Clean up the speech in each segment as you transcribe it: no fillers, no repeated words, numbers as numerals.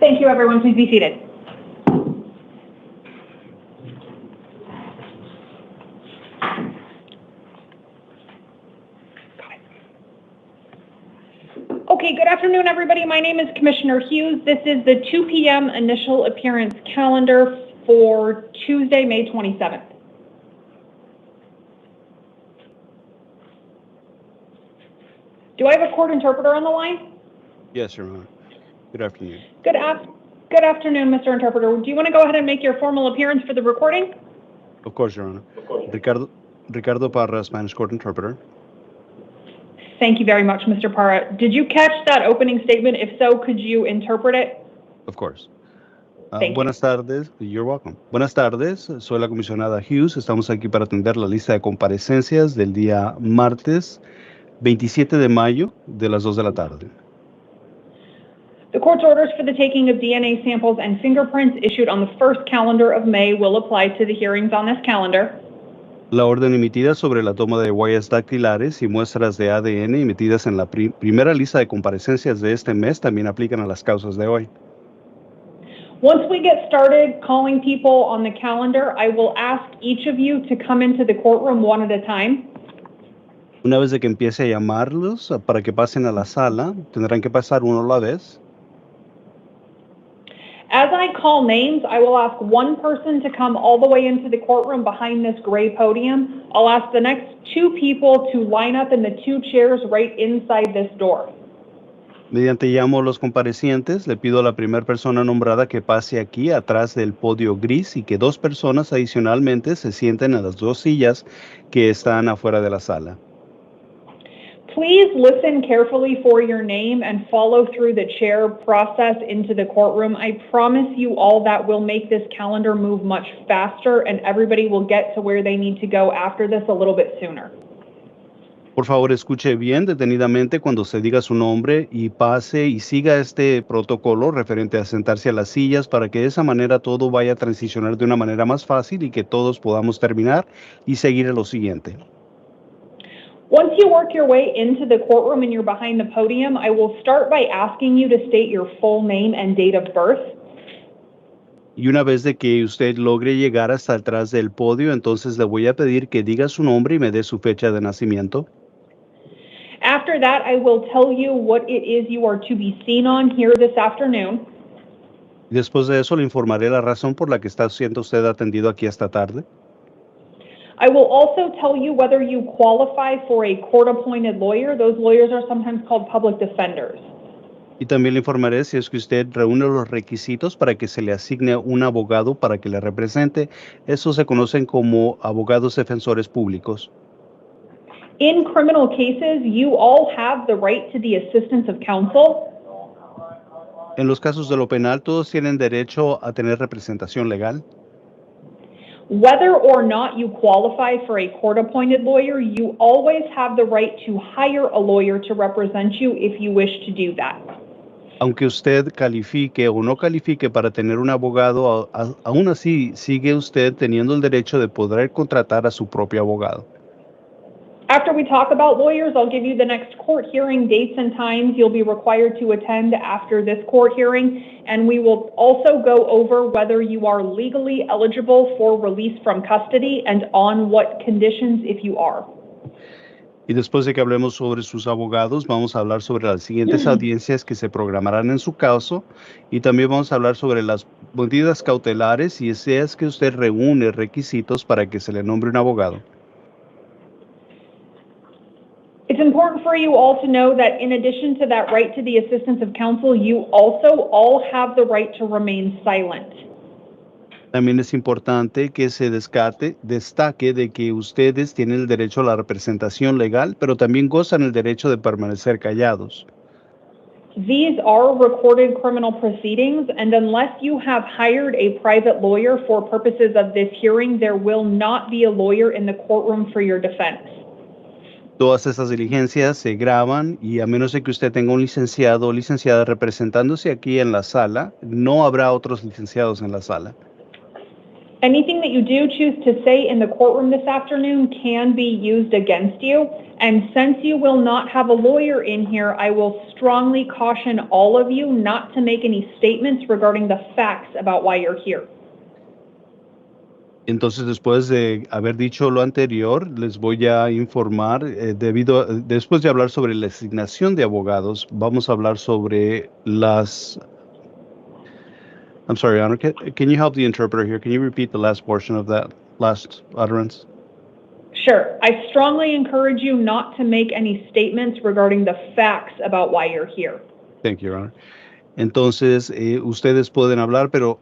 Thank you, everyone. Please be seated. Okay, good afternoon, everybody. My name is Commissioner Hughes. This is the 2 p.m. initial appearance calendar for Tuesday, May 27th. Do I have a court interpreter on the line? Yes, Your Honor. Good afternoon. Good afternoon, Mr. Interpreter. Do you want to go ahead and make your formal appearance for the recording? Of course, Your Honor. Ricardo Parra, Spanish Court Interpreter. Thank you very much, Mr. Parra. Did you catch that opening statement? If so, could you interpret it? Of course. Buenas tardes. You're welcome. Buenas tardes. Soy la comisionada Hughes. Estamos aquí para atender la lista de comparecencias del día martes 27 de mayo de las 2 de la tarde. The court's orders for the taking of DNA samples and fingerprints issued on the first calendar of May will apply to the hearings on this calendar. La orden emitida sobre la toma de huellas dactilares y muestras de ADN emitidas en la primera lista de comparecencias de este mes también aplican a las causas de hoy. Once we get started calling people on the calendar, I will ask each of you to come into the courtroom one at a time. Una vez de que empiece a llamarlos para que pasen a la sala, tendrán que pasar uno a la vez. As I call names, I will ask one person to come all the way into the courtroom behind this gray podium. I'll ask the next 2 people to line up in the 2 chairs right inside this door. Mediante llamo a los comparecientes, le pido a la primera persona nombrada que pase aquí atrás del podio gris y que 2 personas adicionalmente se sienten en las 2 sillas que están afuera de la sala. Please listen carefully for your name and follow through the chair process into the courtroom. I promise you all that will make this calendar move much faster and everybody will get to where they need to go after this a little bit sooner. Por favor, escuche bien detenidamente cuando se diga su nombre y pase y siga este protocolo referente a sentarse a las sillas para que de esa manera todo vaya a transicionar de una manera más fácil y que todos podamos terminar y seguir a lo siguiente. Once you work your way into the courtroom and you're behind the podium, I will start by asking you to state your full name and date of birth. Y una vez de que usted logre llegar hasta atrás del podio, entonces le voy a pedir que diga su nombre y me dé su fecha de nacimiento. After that, I will tell you what it is you are to be seen on here this afternoon. Después de eso le informaré la razón por la que está siendo usted atendido aquí esta tarde. I will also tell you whether you qualify for a court-appointed lawyer. Those lawyers are sometimes called public defenders. Y también le informaré si es que usted reúne los requisitos para que se le asigne un abogado para que le represente. Estos se conocen como abogados defensores públicos. In criminal cases, you all have the right to the assistance of counsel. En los casos de lo penal, todos tienen derecho a tener representación legal. Whether or not you qualify for a court-appointed lawyer, you always have the right to hire a lawyer to represent you if you wish to do that. Aunque usted califique o no califique para tener un abogado, aún así sigue usted teniendo el derecho de poder contratar a su propio abogado. After we talk about lawyers, I'll give you the next court hearing dates and times you'll be required to attend after this court hearing, and we will also go over whether you are legally eligible for release from custody and on what conditions if you are. Y después de que hablemos sobre sus abogados, vamos a hablar sobre las siguientes audiencias que se programarán en su caso y también vamos a hablar sobre las medidas cautelares si es que usted reúne requisitos para que se le nombre un abogado. It's important for you all to know that in addition to that right to the assistance of counsel, you also all have the right to remain silent. También es importante que se destaque de que ustedes tienen el derecho a la representación legal, pero también gozan el derecho de permanecer callados. These are recorded criminal proceedings, and unless you have hired a private lawyer for purposes of this hearing, there will not be a lawyer in the courtroom for your defense. Todas estas diligencias se graban y a menos de que usted tenga un licenciado o licenciada representándose aquí en la sala, no habrá otros licenciados en la sala. Anything that you do choose to say in the courtroom this afternoon can be used against you, And since you will not have a lawyer in here, I will strongly caution all of you not to make any statements regarding the facts about why you're here. Entonces, después de haber dicho lo anterior, les voy a informar, después de hablar sobre la asignación de abogados, vamos a hablar sobre las... I'm sorry, Honor, can you help the interpreter here? Can you repeat the last portion of that last utterance? Sure. I strongly encourage you not to make any statements regarding the facts about why you're here. Thank you, Your Honor. Entonces, ustedes pueden hablar, pero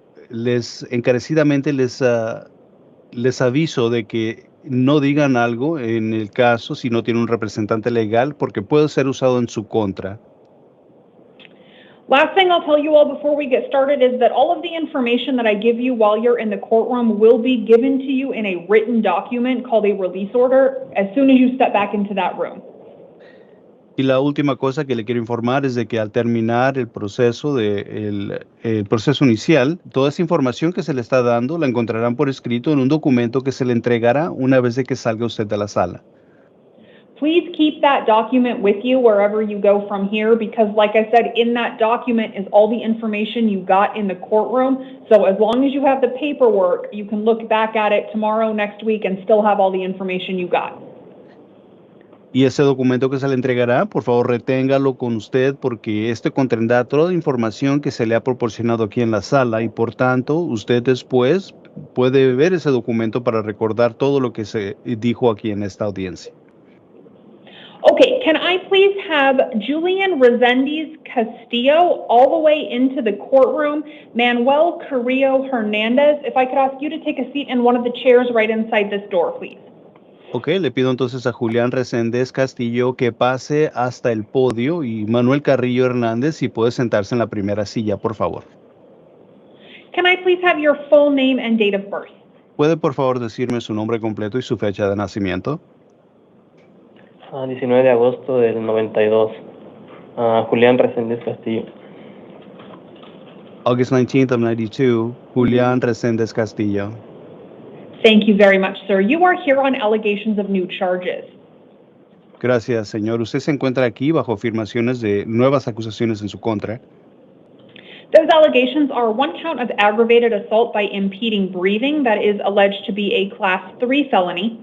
encarecidamente les aviso de que no digan algo en el caso si no tiene un representante legal, porque puede ser usado en su contra. Last thing I'll tell you all before we get started is that all of the information that I give you while you're in the courtroom will be given to you in a written document called a release order as soon as you step back into that room. Y la última cosa que le quiero informar es de que al terminar el proceso el proceso inicial, toda esa información que se le está dando la encontrarán por escrito en un documento que se le entregará una vez de que salga usted de la sala. Please keep that document with you wherever you go from here because, like I said, in that document is all the information you got in the courtroom. So as long as you have the paperwork, you can look back at it tomorrow, next week, and still have all the information you got. Y ese documento que se le entregará, por favor, reténgalo con usted porque este contendrá toda la información que se le ha proporcionado aquí en la sala y, por tanto, usted después puede ver ese documento para recordar todo lo que se dijo aquí en esta audiencia. Okay, can I please have Julian Resendiz Castillo all the way into the courtroom, Manuel Carrillo Hernandez, if I could ask you to take a seat in one of the chairs right inside this door, please. Ok, le pido entonces a Julián Reséndez Castillo que pase hasta el podio y Manuel Carrillo Hernández si puede sentarse en la primera silla, por favor. Can I please have your full name and date of birth? ¿Puede por favor decirme su nombre completo y su fecha de nacimiento? 19 de agosto del 92. Julián Reséndez Castillo. August 19th of 92, Julián Reséndez Castillo. Thank you very much, sir. You are here on allegations of new charges. Gracias, señor. Usted se encuentra aquí bajo afirmaciones de nuevas acusaciones en su contra. Those allegations are one count of aggravated assault by impeding breathing that is alleged to be a Class 3 felony.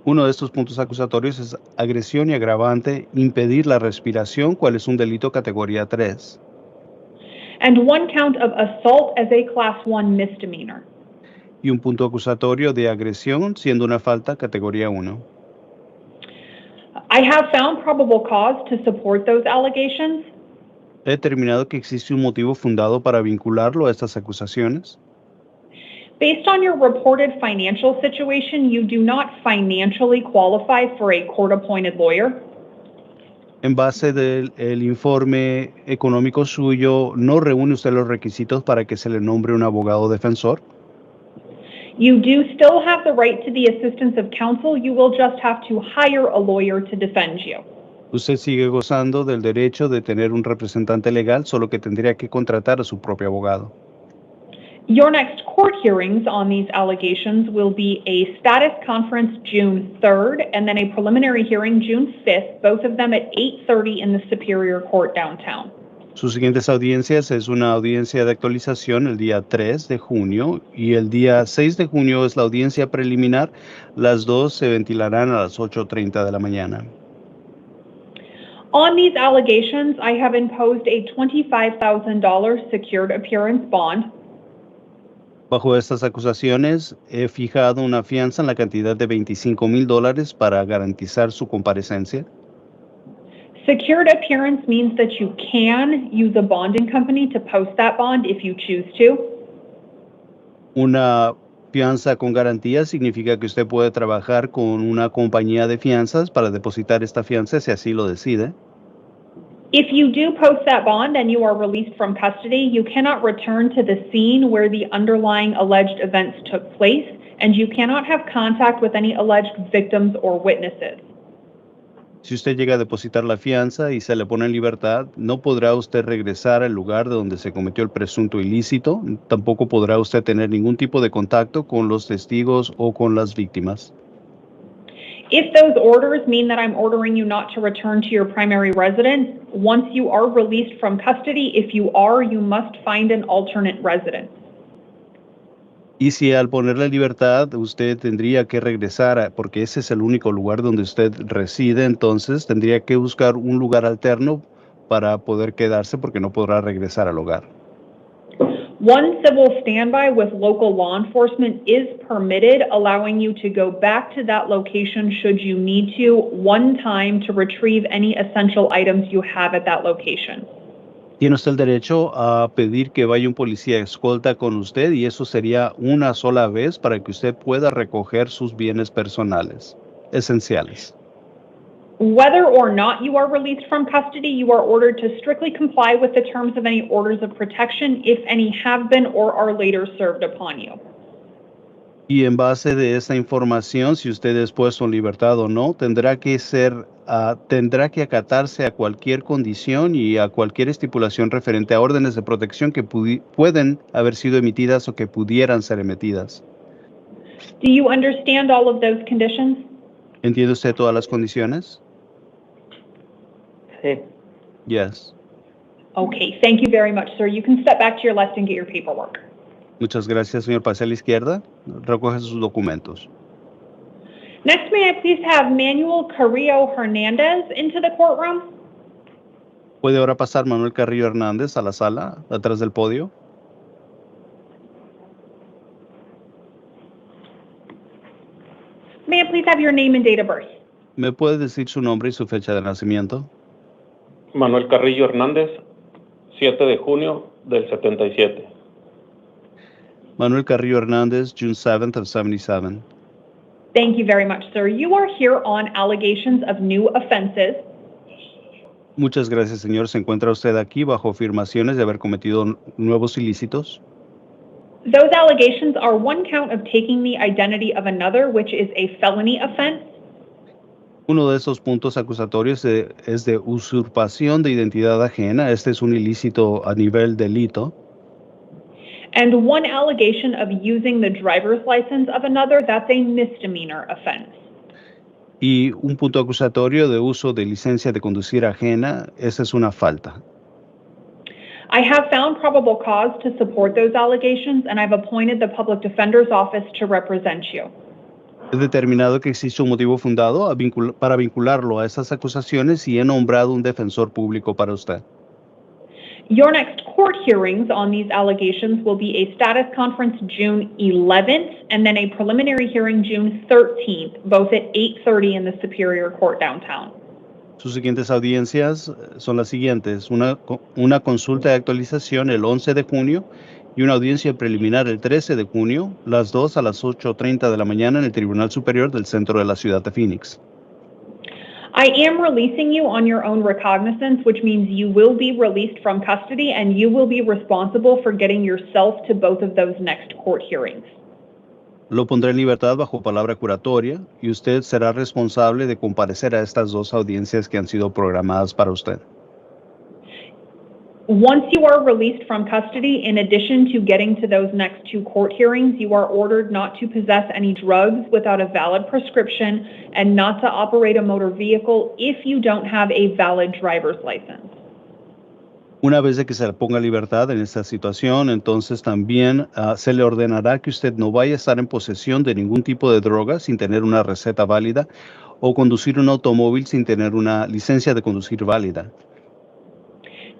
Uno de estos puntos acusatorios es agresión y agravante, impedir la respiración, cual es un delito categoría 3. And one count of assault as a Class 1 misdemeanor. Y un punto acusatorio de agresión, siendo una falta categoría 1. I have found probable cause to support those allegations. He determinado que existe un motivo fundado para vincularlo a estas acusaciones. Based on your reported financial situation, you do not financially qualify for a court-appointed lawyer. En base del informe económico suyo, ¿no reúne usted los requisitos para que se le nombre un abogado defensor? You do still have the right to the assistance of counsel. You will just have to hire a lawyer to defend you. Usted sigue gozando del derecho de tener un representante legal, solo que tendría que contratar a su propio abogado. Your next court hearings on these allegations will be a status conference June 3rd and then a preliminary hearing June 5th, both of them at 8:30 in the Superior Court downtown. Sus siguientes audiencias es una audiencia de actualización el día 3 de junio y el día 6 de junio es la audiencia preliminar. Las dos se ventilarán a las 8:30 de la mañana. On these allegations, I have imposed a $25,000 secured appearance bond. Bajo estas acusaciones, he fijado una fianza en la cantidad de $25,000 para garantizar su comparecencia. Secured appearance means that you can use a bonding company to post that bond if you choose to. Una fianza con garantía significa que usted puede trabajar con una compañía de fianzas para depositar esta fianza si así lo decide. If you do post that bond and you are released from custody, you cannot return to the scene where the underlying alleged events took place, and you cannot have contact with any alleged victims or witnesses. Si usted llega a depositar la fianza y se le pone en libertad, no podrá usted regresar al lugar de donde se cometió el presunto ilícito, tampoco podrá usted tener ningún tipo de contacto con los testigos o con las víctimas. If those orders mean that I'm ordering you not to return to your primary residence, once you are released from custody, if you are, you must find an alternate residence. Y si al ponerle libertad usted tendría que regresar, porque ese es el único lugar donde usted reside, entonces tendría que buscar un lugar alterno para poder quedarse porque no podrá regresar al hogar. One civil standby with local law enforcement is permitted, allowing you to go back to that location should you need to, one time to retrieve any essential items you have at that location. Tiene usted el derecho a pedir que vaya un policía escolta con usted y eso sería una sola vez para que usted pueda recoger sus bienes personales esenciales. Whether or not you are released from custody, you are ordered to strictly comply with the terms of any orders of protection, if any have been or are later served upon you. Y en base de esta información, si usted es puesto en libertad o no, tendrá que acatarse a cualquier condición y a cualquier estipulación referente a órdenes de protección que pueden haber sido emitidas o que pudieran ser emitidas. Do you understand all of those conditions? ¿Entiende usted todas las condiciones? Sí. Yes. Okay, thank you very much, sir. You can step back to your left and get your paperwork. Muchas gracias, señor. Pase a la izquierda. Recoge sus documentos. Next, may I please have Manuel Carrillo Hernandez into the courtroom? ¿Puede ahora pasar Manuel Carrillo Hernández a la sala, atrás del podio? May I please have your name and date of birth? ¿Me puede decir su nombre y su fecha de nacimiento? Manuel Carrillo Hernández, 7 de junio del 77. Manuel Carrillo Hernández, June 7th of 77. Thank you very much, sir. You are here on allegations of new offenses. Muchas gracias, señor. ¿Se encuentra usted aquí bajo afirmaciones de haber cometido nuevos ilícitos? Those allegations are one count of taking the identity of another, which is a felony offense. Uno de esos puntos acusatorios es de usurpación de identidad ajena. Este es un ilícito a nivel delito. And one allegation of using the driver's license of another, that's a misdemeanor offense. Y un punto acusatorio de uso de licencia de conducir ajena, esa es una falta. I have found probable cause to support those allegations, and I've appointed the public defender's office to represent you. He determinado que existe un motivo fundado para vincularlo a esas acusaciones y he nombrado un defensor público para usted. Your next court hearings on these allegations will be a status conference June 11th and then a preliminary hearing June 13th, both at 8:30 in the Superior Court downtown. Sus siguientes audiencias son las siguientes: una consulta de actualización el 11 de junio y una audiencia preliminar el 13 de junio, las dos a las 8:30 de la mañana en el Tribunal Superior del Centro de la Ciudad de Phoenix. I am releasing you on your own recognizance, which means you will be released from custody and you will be responsible for getting yourself to both of those next court hearings. Lo pondré en libertad bajo palabra curatoria y usted será responsable de comparecer a estas dos audiencias que han sido programadas para usted. Once you are released from custody, in addition to getting to those next two court hearings, you are ordered not to possess any drugs without a valid prescription and not to operate a motor vehicle if you don't have a valid driver's license. Una vez de que se le ponga libertad en esta situación, entonces también se le ordenará que usted no vaya a estar en posesión de ningún tipo de droga sin tener una receta válida o conducir un automóvil sin tener una licencia de conducir válida.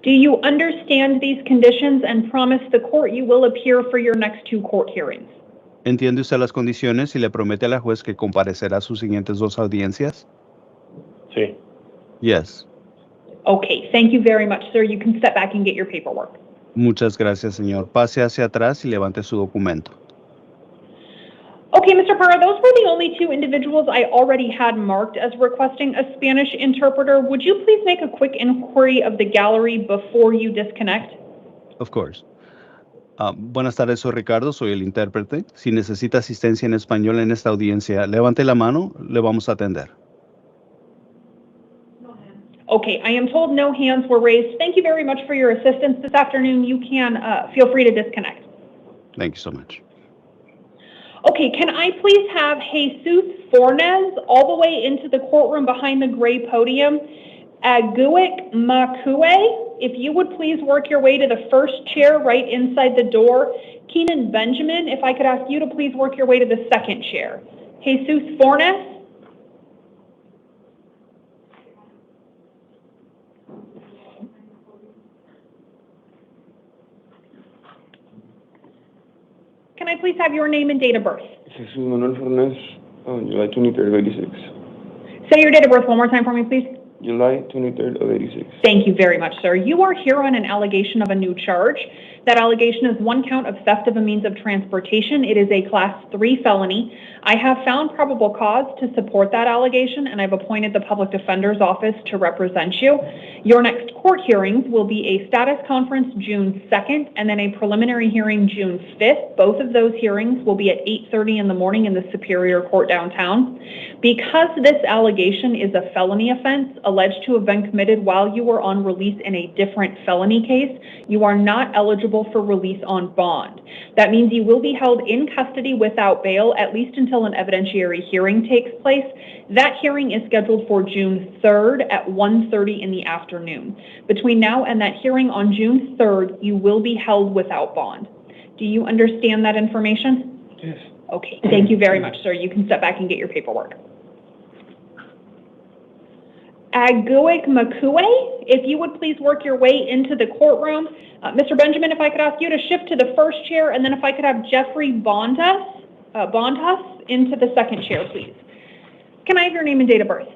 Do you understand these conditions and promise the court you will appear for your next two court hearings? ¿Entiende usted las condiciones y le promete a la juez que comparecerá a sus siguientes dos audiencias? Sí. Yes. Okay, thank you very much, sir. You can step back and get your paperwork. Muchas gracias, señor. Pase hacia atrás y levante su documento. Okay, Mr. Parra, those were the only two individuals I already had marked as requesting a Spanish interpreter. Would you please make a quick inquiry of the gallery before you disconnect? Of course. Buenas tardes, soy Ricardo, soy el intérprete. Si necesita asistencia en español en esta audiencia, levante la mano, le vamos a atender. Okay, I am told no hands were raised. Thank you very much for your assistance this afternoon. You can feel free to disconnect. Thank you so much. Okay, can I please have Jesus Fornes all the way into the courtroom behind the gray podium? Aguic Makue, if you would please work your way to the first chair right inside the door. Keenan Benjamin, if I could ask you to please work your way to the second chair. Jesus Fornes. Can I please have your name and date of birth? Jesus Manuel Fornes, July 23rd of 86. Say your date of birth one more time for me, please. July 23rd of 86. Thank you very much, sir. You are here on an allegation of a new charge. That allegation is one count of theft of a means of transportation. It is a Class 3 felony. I have found probable cause to support that allegation, and I've appointed the Public Defender's Office to represent you. Your next court hearings will be a status conference June 2nd and then a preliminary hearing June 5th. Both of those hearings will be at 8:30 in the morning in the Superior Court downtown. Because this allegation is a felony offense alleged to have been committed while you were on release in a different felony case, you are not eligible for release on bond. That means you will be held in custody without bail at least until an evidentiary hearing takes place. That hearing is scheduled for June 3rd at 1:30 in the afternoon. Between now and that hearing on June 3rd, you will be held without bond. Do you understand that information? Yes. Okay, thank you very much, sir. You can step back and get your paperwork. Aguic Makue, if you would please work your way into the courtroom. Mr. Benjamin, if I could ask you to shift to the first chair, and then if I could have Jeffrey Bondhus into the second chair, please. Can I have your name and date of birth?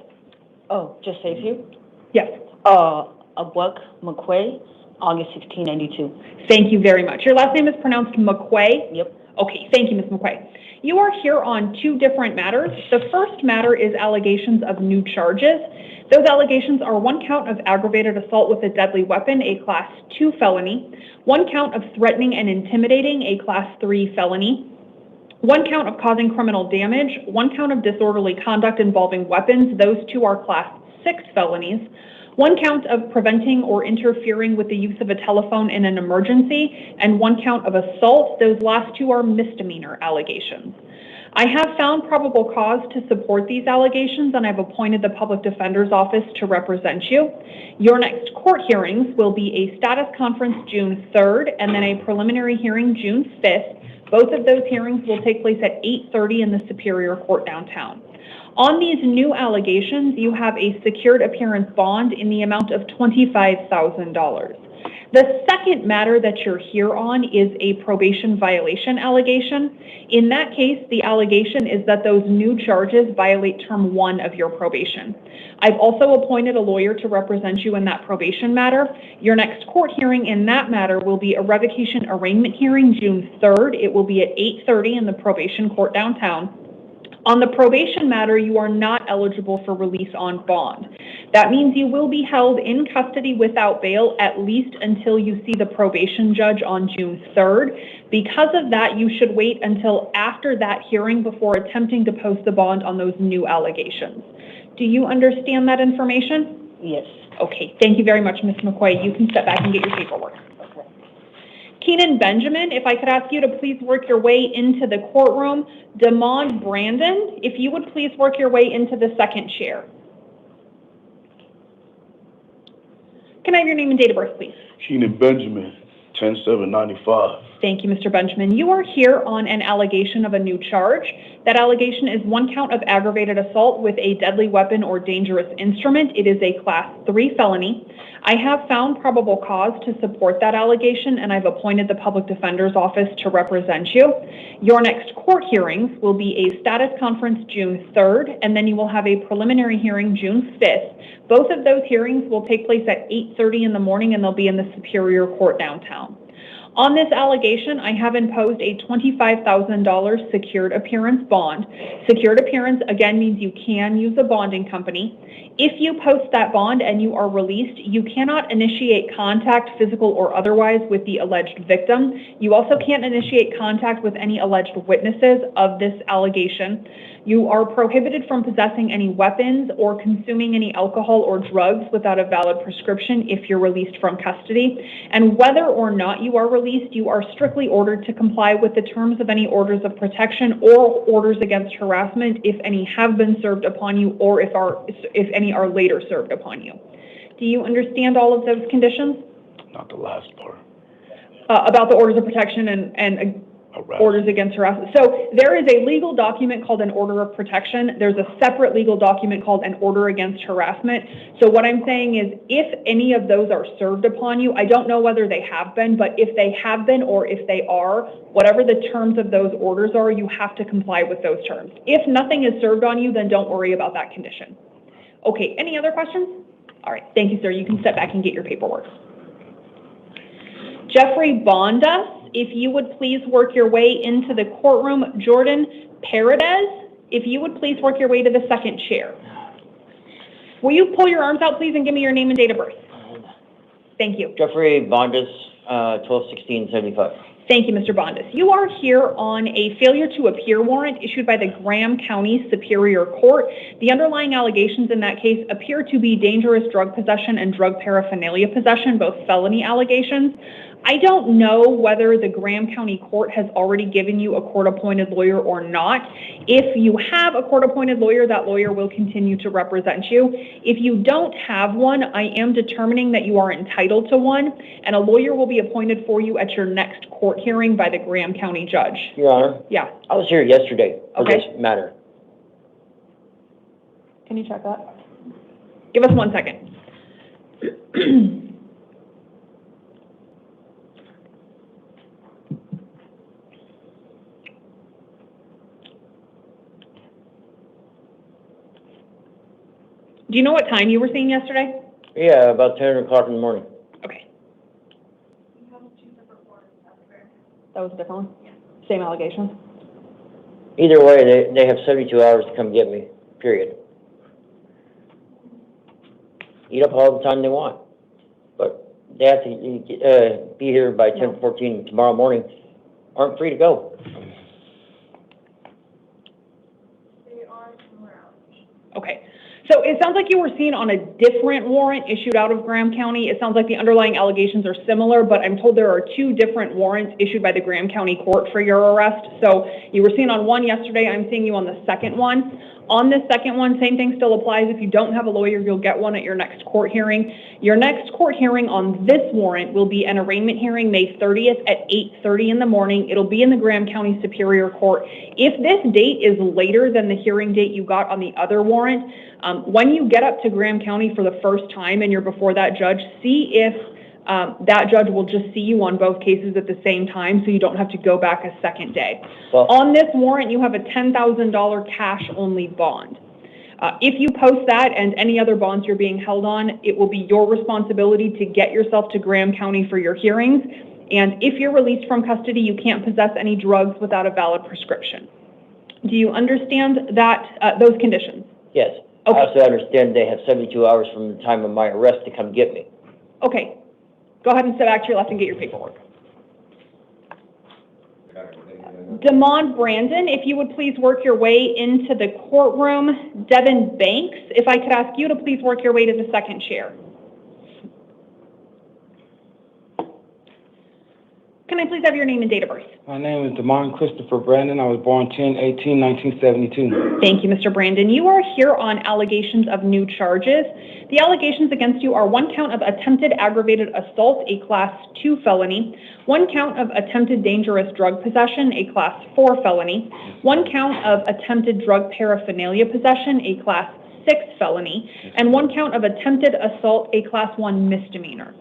Oh, just save you? Yes. Aguic McQuay, August 1692. Thank you very much. Your last name is pronounced McQuay? Yep. Okay, thank you, Ms. McQuay. You are here on two different matters. The first matter is allegations of new charges. Those allegations are one count of aggravated assault with a deadly weapon, a Class 2 felony, one count of threatening and intimidating, a Class 3 felony, one count of causing criminal damage, one count of disorderly conduct involving weapons, those two are Class 6 felonies, one count of preventing or interfering with the use of a telephone in an emergency, and one count of assault, those last two are misdemeanor allegations. I have found probable cause to support these allegations, and I've appointed the Public Defender's Office to represent you. Your next court hearings will be a status conference June 3rd and then a preliminary hearing June 5th. Both of those hearings will take place at 8:30 in the Superior Court downtown. On these new allegations, you have a secured appearance bond in the amount of $25,000. The second matter that you're here on is a probation violation allegation. In that case, the allegation is that those new charges violate term 1 of your probation. I've also appointed a lawyer to represent you in that probation matter. Your next court hearing in that matter will be a revocation arraignment hearing June 3rd. It will be at 8:30 in the probation court downtown. On the probation matter, you are not eligible for release on bond. That means you will be held in custody without bail at least until you see the probation judge on June 3rd. Because of that, you should wait until after that hearing before attempting to post the bond on those new allegations. Do you understand that information? Yes. Okay, thank you very much, Ms. McQuay. You can step back and get your paperwork. Okay. Keenan Benjamin, if I could ask you to please work your way into the courtroom. Damond Brandon, if you would please work your way into the second chair. Can I have your name and date of birth, please? Keenan Benjamin, 10/7/95. Thank you, Mr. Benjamin. You are here on an allegation of a new charge. That allegation is one count of aggravated assault with a deadly weapon or dangerous instrument. It is a Class 3 felony. I have found probable cause to support that allegation, and I've appointed the Public Defender's Office to represent you. Your next court hearings will be a status conference June 3rd, and then you will have a preliminary hearing June 5th. Both of those hearings will take place at 8:30 in the morning, and they'll be in the Superior Court downtown. On this allegation, I have imposed a $25,000 secured appearance bond. Secured appearance, again, means you can use a bonding company. If you post that bond and you are released, you cannot initiate contact, physical or otherwise, with the alleged victim. You also can't initiate contact with any alleged witnesses of this allegation. You are prohibited from possessing any weapons or consuming any alcohol or drugs without a valid prescription if you're released from custody. And whether or not you are released released, you are strictly ordered to comply with the terms of any orders of protection or orders against harassment, if any have been served upon you or if any are later served upon you. Do you understand all of those conditions? Not the last part. About the orders of protection and orders against harassment. So there is a legal document called an order of protection. There's a separate legal document called an order against harassment. So what I'm saying is, if any of those are served upon you, I don't know whether they have been, but if they have been or if they are, whatever the terms of those orders are, you have to comply with those terms. If nothing is served on you, then don't worry about that condition. Okay, any other questions? All right, thank you, sir. You can step back and get your paperwork. Jeffrey Bonda, if you would please work your way into the courtroom. Jordan Paredes, if you would please work your way to the second chair. Will you pull your arms out, please, and give me your name and date of birth? Thank you. Jeffrey Bondas, 12/16/75. Thank you, Mr. Bondas. You are here on a failure to appear warrant issued by the Graham County Superior Court. The underlying allegations in that case appear to be dangerous drug possession and drug paraphernalia possession, both felony allegations. I don't know whether the Graham County Court has already given you a court-appointed lawyer or not. If you have a court-appointed lawyer, that lawyer will continue to represent you. If you don't have one, I am determining that you are entitled to one, and a lawyer will be appointed for you at your next court hearing by the Graham County judge. Your Honor? Yeah. I was here yesterday for Okay. this matter. Can you check that? Give us 1 second. Do you know what time you were seeing yesterday? Yeah, about 10 o'clock in the morning. Okay. That was a different one? Yeah. Same allegations? Either way, they have 72 hours to come get me, period. Eat up all the time they want. But they have to be here by 10:14 tomorrow morning. Aren't free to go. Okay. So it sounds like you were seen on a different warrant issued out of Graham County. It sounds like the underlying allegations are similar, but I'm told there are 2 different warrants issued by the Graham County Court for your arrest. So you were seen on one yesterday. I'm seeing you on the second one. On this second one, same thing still applies. If you don't have a lawyer, you'll get one at your next court hearing. Your next court hearing on this warrant will be an arraignment hearing May 30th at 8:30 in the morning. It'll be in the Graham County Superior Court. If this date is later than the hearing date you got on the other warrant, when you get up to Graham County for the first time and you're before that judge, see if that judge will just see you on both cases at the same time, so you don't have to go back a second day. Well, on this warrant, you have a $10,000 cash-only bond. If you post that and any other bonds you're being held on, it will be your responsibility to get yourself to Graham County for your hearings. And if you're released from custody, you can't possess any drugs without a valid prescription. Do you understand that those conditions? yes. Okay. I also understand they have 72 hours from the time of my arrest to come get me. Okay. Go ahead and step back to your left and get your paperwork. Damon Brandon, if you would please work your way into the courtroom. Devin Banks, if I could ask you to please work your way to the second chair. Can I please have your name and date of birth? My name is Damon Christopher Brandon. I was born 10/18/1972. Thank you, Mr. Brandon. You are here on allegations of new charges. The allegations against you are 1 count of attempted aggravated assault, a Class 2 felony, 1 count of attempted dangerous drug possession, a Class 4 felony, 1 count of attempted drug paraphernalia possession, a Class 6 felony, and 1 count of attempted assault, a Class 1 misdemeanor.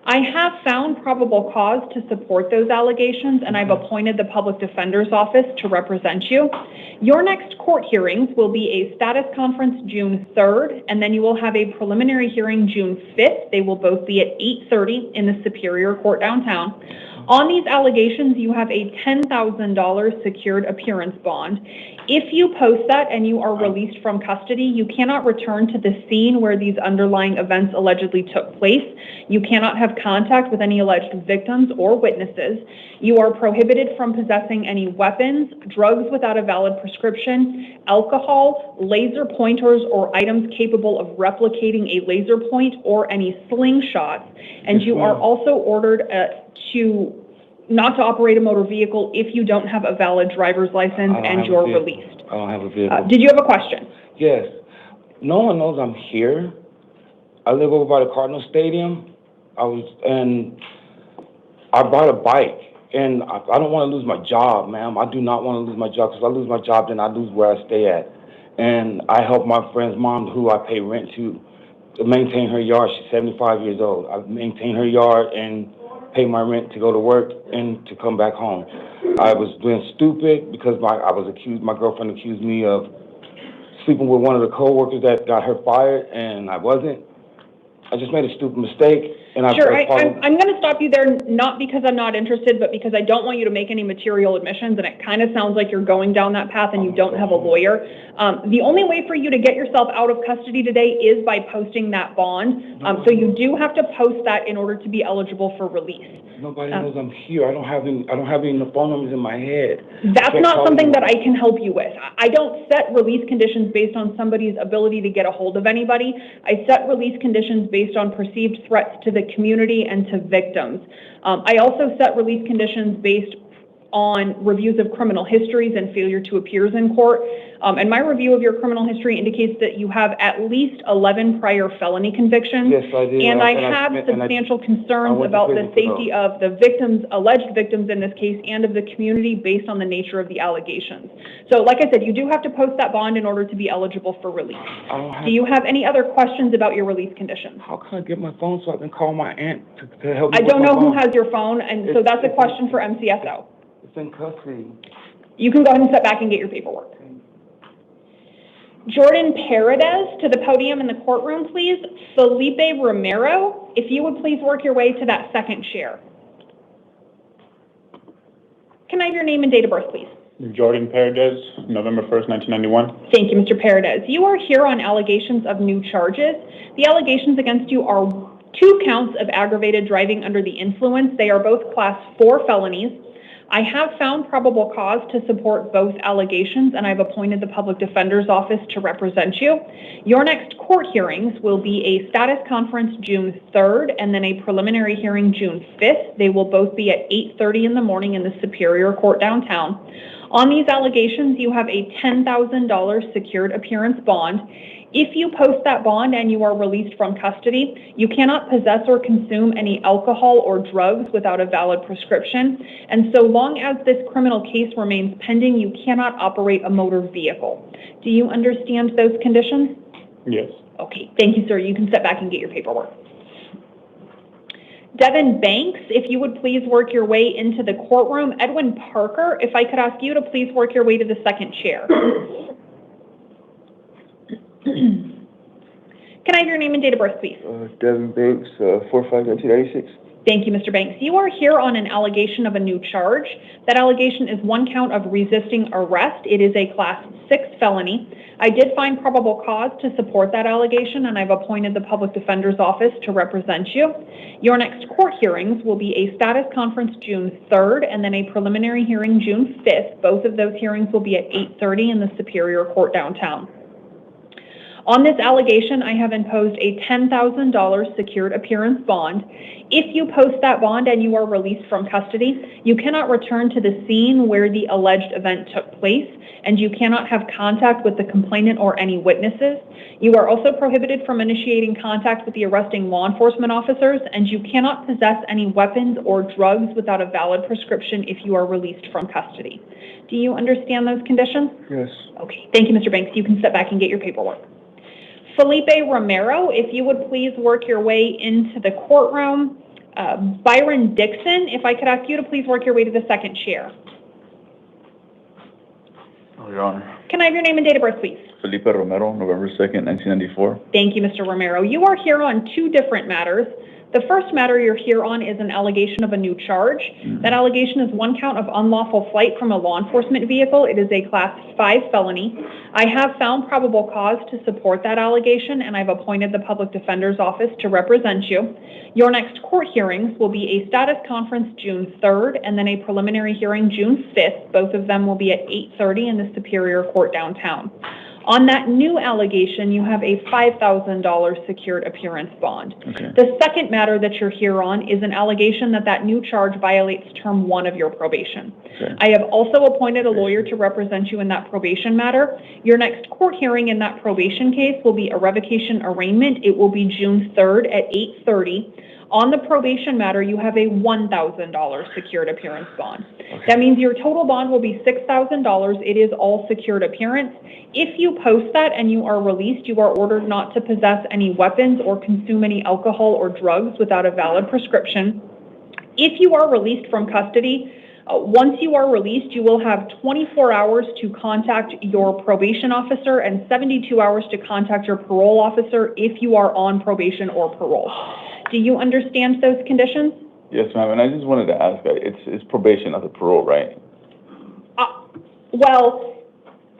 I have found probable cause to support those allegations, and I've appointed the Public Defender's Office to represent you. Your next court hearings will be a status conference June 3rd, and then you will have a preliminary hearing June 5th. They will both be at 8:30 in the Superior Court downtown. On these allegations, you have a $10,000 secured appearance bond. If you post that and you are released from custody, you cannot return to the scene where these underlying events allegedly took place. You cannot have contact with any alleged victims or witnesses. You are prohibited from possessing any weapons, drugs without a valid prescription, alcohol, laser pointers, or items capable of replicating a laser point or any slingshots. And you are also ordered to not to operate a motor vehicle if you don't have a valid driver's license and you're released. I don't have a vehicle. Did you have a question? Yes. No one knows I'm here. I live over by the Cardinal Stadium. And I bought a bike. And I don't want to lose my job, ma'am. I do not want to lose my job, because if I lose my job, then I lose where I stay at. And I help my friend's mom, who I pay rent to maintain her yard. She's 75 years old. I maintain her yard and pay my rent to go to work and to come back home. I was doing stupid because my girlfriend accused me of sleeping with one of the co-workers that got her fired, and I wasn't. I just made a stupid mistake. And Sure, I'm going to stop you there, not because I'm not interested, but because I don't want you to make any material admissions, and it kind of sounds like you're going down that path and you don't have a lawyer. The only way for you to get yourself out of custody today is by posting that bond. So you do have to post that in order to be eligible for release. Nobody knows I'm here. I don't have any phone numbers in my head. That's not something that I can help you with. I don't set release conditions based on somebody's ability to get a hold of anybody. I set release conditions based on perceived threats to the community and to victims. I also set release conditions based on reviews of criminal histories and failure to appear in court. And my review of your criminal history indicates that you have at least 11 prior felony convictions. Yes, I do. And I have substantial concerns about the safety of the victims, alleged victims in this case, and of the community based on the nature of the allegations. So like I said, you do have to post that bond in order to be eligible for release. Do you have any other questions about your release conditions? How can I get my phone so I can call my aunt to help me? I don't know who has your phone, and so that's a question for MCSO. It's in custody. You can go ahead and step back and get your paperwork. Jordan Paredes to the podium in the courtroom, please. Felipe Romero, if you would please work your way to that second chair. Can I have your name and date of birth, please? Jordan Paredes, November 1st, 1991. Thank you, Mr. Paredes. You are here on allegations of new charges. The allegations against you are 2 counts of aggravated driving under the influence. They are both class 4 felonies. I have found probable cause to support both allegations, and I've appointed the public defender's office to represent you. Your next court hearings will be a status conference June 3rd and then a preliminary hearing June 5th. They will both be at 8:30 in the morning in the Superior Court downtown. On these allegations, you have a $10,000 secured appearance bond. If you post that bond and you are released from custody, you cannot possess or consume any alcohol or drugs without a valid prescription. And so long as this criminal case remains pending, you cannot operate a motor vehicle. Do you understand those conditions? Yes. Okay, thank you, sir. You can step back and get your paperwork. Devin Banks, if you would please work your way into the courtroom. Edwin Parker, if I could ask you to please work your way to the second chair. Can I have your name and date of birth, please? Devin Banks, 4/5/1996. Thank you, Mr. Banks. You are here on an allegation of a new charge. That allegation is 1 count of resisting arrest. It is a class 6 felony. I did find probable cause to support that allegation, and I've appointed the public defender's office to represent you. Your next court hearings will be a status conference June 3rd and then a preliminary hearing June 5th. Both of those hearings will be at 8:30 in the Superior Court downtown. On this allegation, I have imposed a $10,000 secured appearance bond. If you post that bond and you are released from custody, you cannot return to the scene where the alleged event took place, and you cannot have contact with the complainant or any witnesses. You are also prohibited from initiating contact with the arresting law enforcement officers, and you cannot possess any weapons or drugs without a valid prescription if you are released from custody. Do you understand those conditions? Yes. Okay, thank you, Mr. Banks. You can step back and get your paperwork. Felipe Romero, if you would please work your way into the courtroom. Byron Dixon, if I could ask you to please work your way to the second chair. Oh, Your Honor. Can I have your name and date of birth, please? Felipe Romero, November 2nd, 1994. Thank you, Mr. Romero. You are here on 2 different matters. The first matter you're here on is an allegation of a new charge. That allegation is 1 count of unlawful flight from a law enforcement vehicle. It is a class 5 felony. I have found probable cause to support that allegation, and I've appointed the public defender's office to represent you. Your next court hearings will be a status conference June 3rd and then a preliminary hearing June 5th. Both of them will be at 8:30 in the Superior Court downtown. On that new allegation, you have a $5,000 secured appearance bond. Okay. The second matter that you're here on is an allegation that new charge violates term 1 of your probation. Okay. I have also appointed a lawyer to represent you in that probation matter. Your next court hearing in that probation case will be a revocation arraignment. It will be June 3rd at 8:30. On the probation matter, you have a $1,000 secured appearance bond. Okay. That means your total bond will be $6,000. It is all secured appearance. If you post that and you are released, you are ordered not to possess any weapons or consume any alcohol or drugs without a valid prescription. If you are released from custody, once you are released, you will have 24 hours to contact your probation officer and 72 hours to contact your parole officer if you are on probation or parole. Do you understand those conditions? Yes, ma'am. And I just wanted to ask, it's probation, not the parole, right? Well,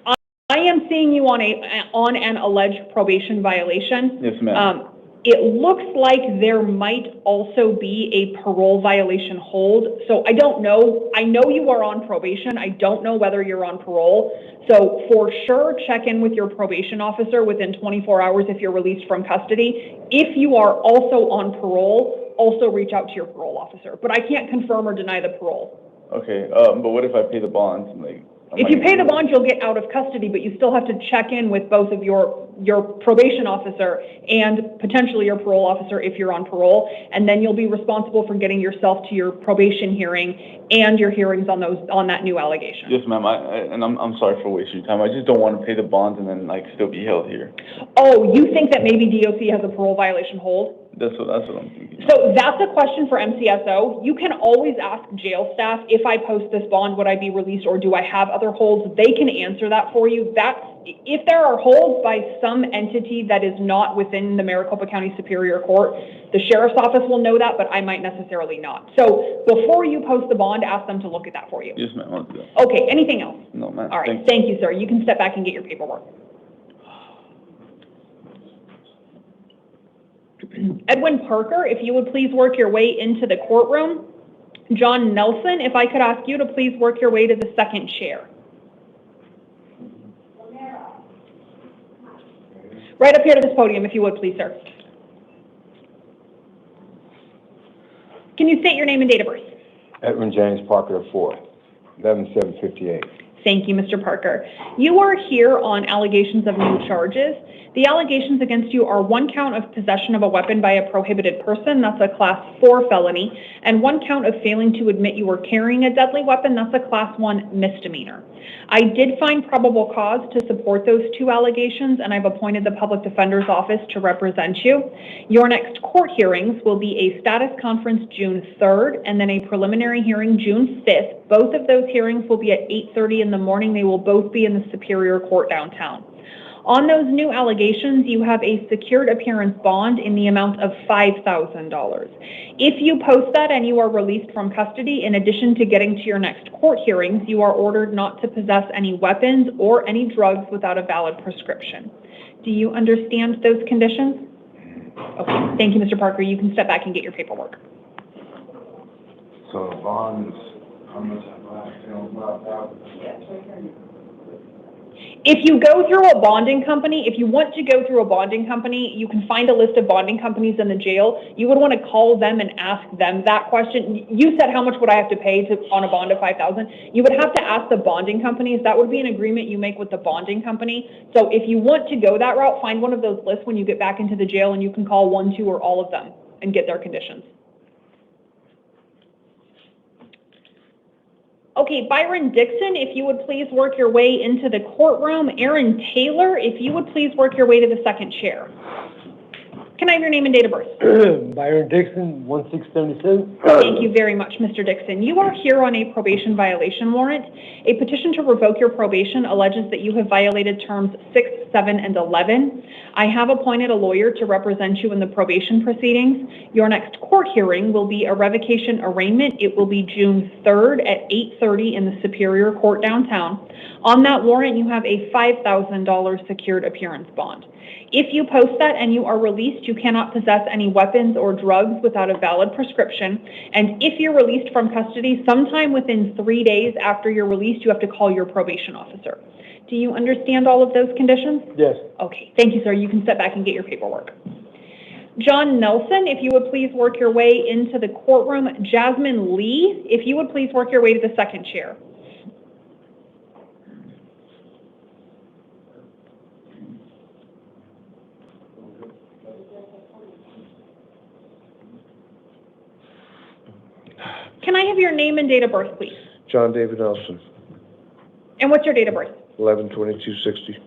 I am seeing you on an alleged probation violation. Yes, ma'am. It looks like there might also be a parole violation hold. So I don't know. I know you are on probation. I don't know whether you're on parole. So for sure, check in with your probation officer within 24 hours if you're released from custody. If you are also on parole, also reach out to your parole officer. But I can't confirm or deny the parole. Okay, but what if I pay the bonds? If you pay the bond, you'll get out of custody, but you still have to check in with both of your probation officer and potentially your parole officer if you're on parole, and then you'll be responsible for getting yourself to your probation hearing and your hearings on that new allegation. Yes, ma'am. I'm sorry for wasting your time. I just don't want to pay the bonds and then still be held here. Oh, you think that maybe DOC has a parole violation hold? That's what I'm thinking. So that's a question for MCSO. You can always ask jail staff, if I post this bond, would I be released or do I have other holds? They can answer that for you. If there are holds by some entity that is not within the Maricopa County Superior Court, the sheriff's office will know that, but I might necessarily not. So before you post the bond, ask them to look at that for you. Yes, ma'am. I'll do that. Okay, anything else? No, ma'am. All right, thank you, sir. You can step back and get your paperwork. Edwin Parker, if you would please work your way into the courtroom. John Nelson, if I could ask you to please work your way to the second chair. Right up here to this podium, if you would please, sir. Can you state your name and date of birth? Edwin James Parker IV, 11/7/58. Thank you, Mr. Parker. You are here on allegations of new charges. The allegations against you are 1 count of possession of a weapon by a prohibited person, that's a Class 4 felony, and 1 count of failing to admit you were carrying a deadly weapon, that's a Class 1 misdemeanor. I did find probable cause to support those 2 allegations, and I've appointed the Public Defender's Office to represent you. Your next court hearings will be a status conference June 3rd, and then a preliminary hearing June 5th. Both of those hearings will be at 8:30 in the morning. They will both be in the Superior Court downtown. On those new allegations, you have a secured appearance bond in the amount of $5,000. If you post that and you are released from custody, in addition to getting to your next court hearings, you are ordered not to possess any weapons or any drugs without a valid prescription. Do you understand those conditions? Okay, thank you, Mr. Parker. You can step back and get your paperwork. So bonds, how much If you go through a bonding company, if you want to go through a bonding company, you can find a list of bonding companies in the jail. You would want to call them and ask them that question. You said, how much would I have to pay on a bond of $5,000? You would have to ask the bonding companies. That would be an agreement you make with the bonding company. So if you want to go that route, find one of those lists when you get back into the jail, and you can call 1, 2, or all of them and get their conditions. Okay, Byron Dixon, if you would please work your way into the courtroom. Aaron Taylor, if you would please work your way to the second chair. Can I have your name and date of birth? Byron Dixon, 1677. Thank you very much, Mr. Dixon. You are here on a probation violation warrant. A petition to revoke your probation alleges that you have violated terms 6, 7, and 11. I have appointed a lawyer to represent you in the probation proceedings. Your next court hearing will be a revocation arraignment. It will be June 3rd at 8:30 in the Superior Court downtown. On that warrant, you have a $5,000 secured appearance bond. If you post that and you are released, you cannot possess any weapons or drugs without a valid prescription. And if you're released from custody, sometime within 3 days after you're released, you have to call your probation officer. Do you understand all of those conditions? Yes. Okay, thank you, sir. You can step back and get your paperwork. John Nelson, if you would please work your way into the courtroom. Jasmine Lee, if you would please work your way to the second chair. Can I have your name and date of birth, please? John David Nelson, And what's your date of birth? 11/22/60.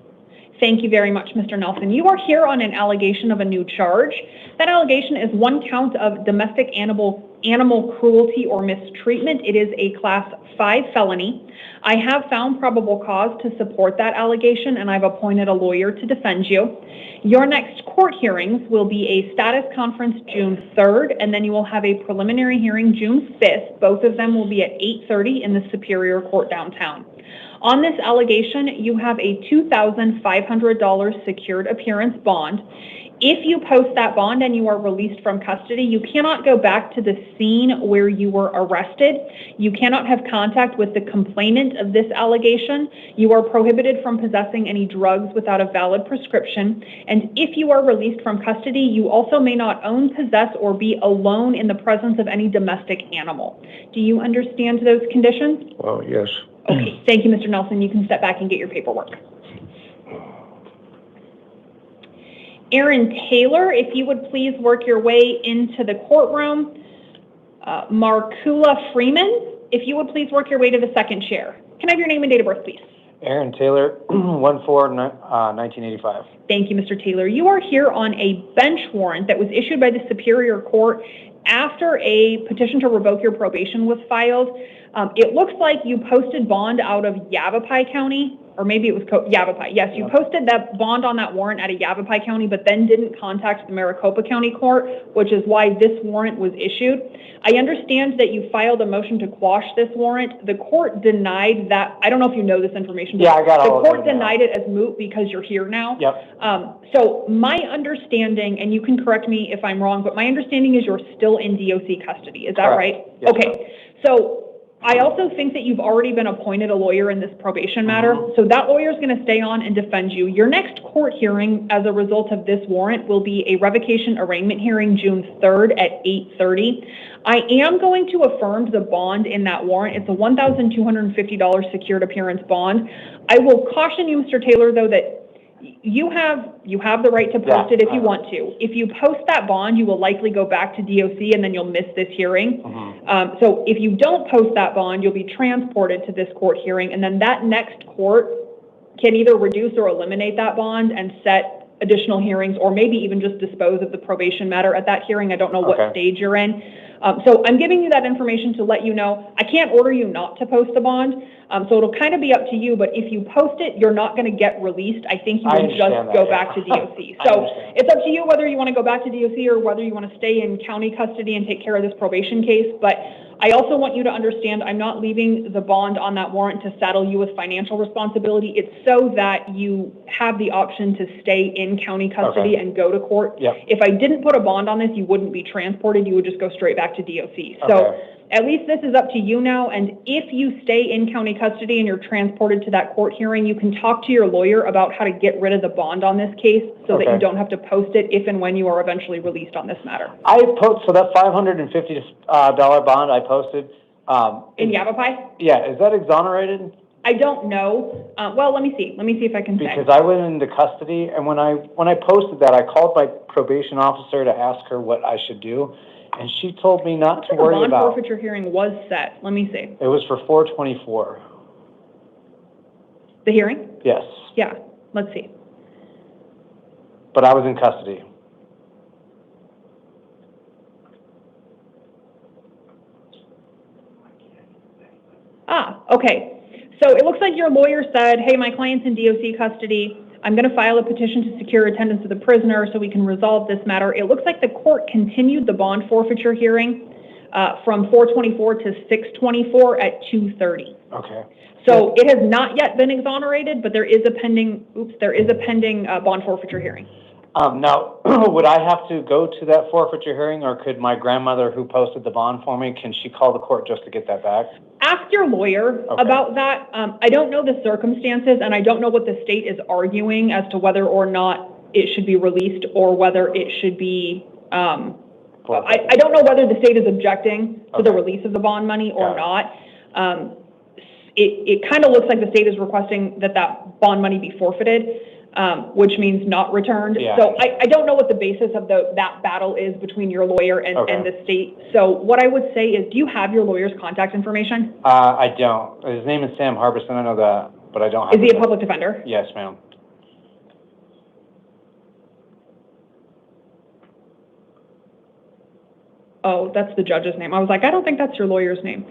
Thank you very much, Mr. Nelson. You are here on an allegation of a new charge. That allegation is one count of domestic animal cruelty or mistreatment. It is a Class 5 felony. I have found probable cause to support that allegation, and I've appointed a lawyer to defend you. Your next court hearings will be a status conference June 3rd, and then you will have a preliminary hearing June 5th. Both of them will be at 8:30 in the Superior Court downtown. On this allegation, you have a $2,500 secured appearance bond. If you post that bond and you are released from custody, you cannot go back to the scene where you were arrested. You cannot have contact with the complainant of this allegation. You are prohibited from possessing any drugs without a valid prescription. And if you are released from custody, you also may not own, possess, or be alone in the presence of any domestic animal. Do you understand those conditions? Well, yes. Okay, thank you, Mr. Nelson. You can step back and get your paperwork. Aaron Taylor, if you would please work your way into the courtroom. Markula Freeman, if you would please work your way to the second chair. Can I have your name and date of birth, please? Aaron Taylor, 1/4/1985. Thank you, Mr. Taylor. You are here on a bench warrant that was issued by the Superior Court after a petition to revoke your probation was filed. It looks like you posted bond out of Yavapai County, or maybe it was Yavapai. Yes, you posted that bond on that warrant out of Yavapai County, but then didn't contact the Maricopa County Court, which is why this warrant was issued. I understand that you filed a motion to quash this warrant. The court denied that. I don't know if you know this information. Yeah, I got all of it. The court denied it as moot because you're here now. Yep. So my understanding, and you can correct me if I'm wrong, but my understanding is you're still in DOC custody. Is that Correct. right? Yes, okay. ma'am. So I also think that you've already been appointed a lawyer in this probation matter. So that lawyer is going to stay on and defend you. Your next court hearing as a result of this warrant will be a revocation arraignment hearing June 3rd at 8:30. I am going to affirm the bond in that warrant. It's a $1,250 secured appearance bond. I will caution you, Mr. Taylor, though, that you have the right to post it if you want to. If you post that bond, you will likely go back to DOC and then you'll miss this hearing. So if you don't post that bond, you'll be transported to this court hearing, and then that next court can either reduce or eliminate that bond and set additional hearings, or maybe even just dispose of the probation matter at that hearing. I don't know what stage you're in. So I'm giving you that information to let you know. I can't order you not to post the bond, so it'll kind of be up to you, but if you post it, you're not going to get released. I think you will just go back to DOC. So it's up to you whether you want to go back to DOC or whether you want to stay in county custody and take care of this probation case. But I also want you to understand I'm not leaving the bond on that warrant to saddle you with financial responsibility. It's so that you have the option to stay in county custody and go to court. If I didn't put a bond on this, you wouldn't be transported. You would just go straight back to DOC. So at least this is up to you now. And if you stay in county custody and you're transported to that court hearing, you can talk to your lawyer about how to get rid of the bond on this case so that you don't have to post it if and when you are eventually released on this matter. So that $550 bond I posted. In Yavapai? Yeah, is that exonerated? I don't know. Well, let me see. Let me see if I can say. Because I went into custody, and when I posted that, I called my probation officer to ask her what I should do, and she told me not to worry about. The bond forfeiture hearing was set. Let me see. It was for 4/24. The hearing? Yes. Yeah. Let's see. But I was in custody. Okay. So it looks like your lawyer said, hey, my client's in DOC custody. I'm going to file a petition to secure attendance of the prisoner so we can resolve this matter. It looks like the court continued the bond forfeiture hearing from 4/24 to 6/24 at 2:30. Okay. So it has not yet been exonerated, but there is a pending bond forfeiture hearing. Now, would I have to go to that forfeiture hearing, or could my grandmother who posted the bond for me, can she call the court just to get that back? Ask your lawyer about that. I don't know the circumstances, and I don't know what the state is arguing as to whether or not it should be released or whether it should be, I don't know whether the state is objecting to the release of the bond money or not. It kind of looks like the state is requesting that that bond money be forfeited, which means not returned. Yeah. So I don't know what the basis of that battle is between your lawyer and the state. So what I would say is, do you have your lawyer's contact information? I don't. His name is Sam Harbison, I know that, but I don't have. Is he a public defender? Yes, ma'am. Oh, that's the judge's name. I was like, I don't think that's your lawyer's name.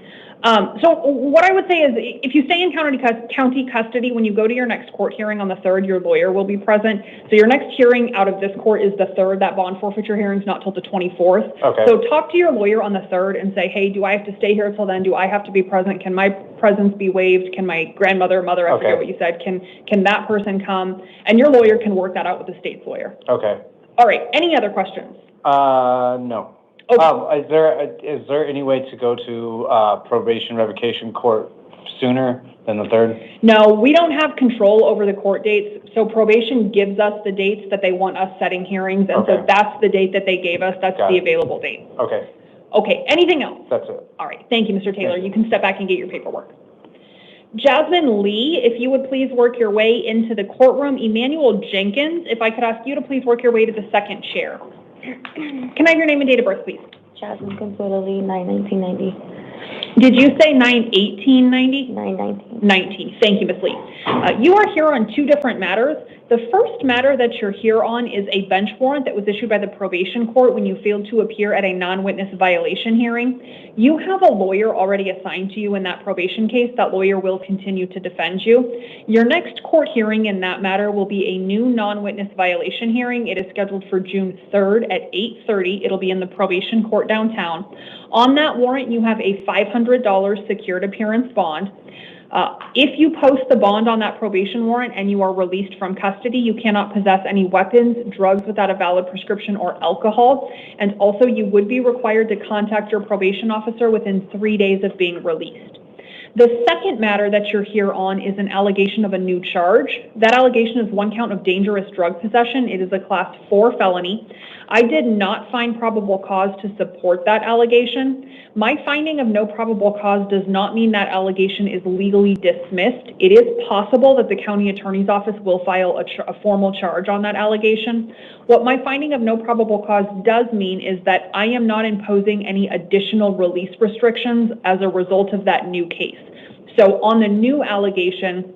So what I would say is, if you stay in county custody, when you go to your next court hearing on the 3rd, your lawyer will be present. So your next hearing out of this court is the 3rd. That bond forfeiture hearing is not till the 24th. Okay. So talk to your lawyer on the 3rd and say, hey, do I have to stay here till then? Do I have to be present? Can my presence be waived? Can my mother, I forget what you said, can that person come? And your lawyer can work that out with the state's lawyer. Okay. All right. Any other questions? No. Okay. Is there any way to go to probation revocation court sooner than the 3rd? No, we don't have control over the court dates. So probation gives us the dates that they want us setting hearings, and so that's the date that they gave us. That's the available date. Okay. Okay. Anything else? That's it. All right. Thank you, Mr. Taylor. You can step back and get your paperwork. Jasmine Lee, if you would please work your way into the courtroom. Emmanuel Jenkins, if I could ask you to please work your way to the second chair. Can I have your name and date of birth, please? Jasmine Consuelo Lee, 9/1990. Did you say 9/1890? 9/19. Thank you, Ms. Lee. You are here on 2 different matters. The first matter that you're here on is a bench warrant that was issued by the probation court when you failed to appear at a non-witness violation hearing. You have a lawyer already assigned to you in that probation case. That lawyer will continue to defend you. Your next court hearing in that matter will be a new non-witness violation hearing. It is scheduled for June 3rd at 8:30. It'll be in the probation court downtown. On that warrant, you have a $500 secured appearance bond. If you post the bond on that probation warrant and you are released from custody, you cannot possess any weapons, drugs without a valid prescription, or alcohol. And also, you would be required to contact your probation officer within 3 days of being released. The second matter that you're here on is an allegation of a new charge. That allegation is 1 count of dangerous drug possession. It is a class 4 felony. I did not find probable cause to support that allegation. My finding of no probable cause does not mean that allegation is legally dismissed. It is possible that the county attorney's office will file a formal charge on that allegation. What my finding of no probable cause does mean is that I am not imposing any additional release restrictions as a result of that new case. So on the new allegation,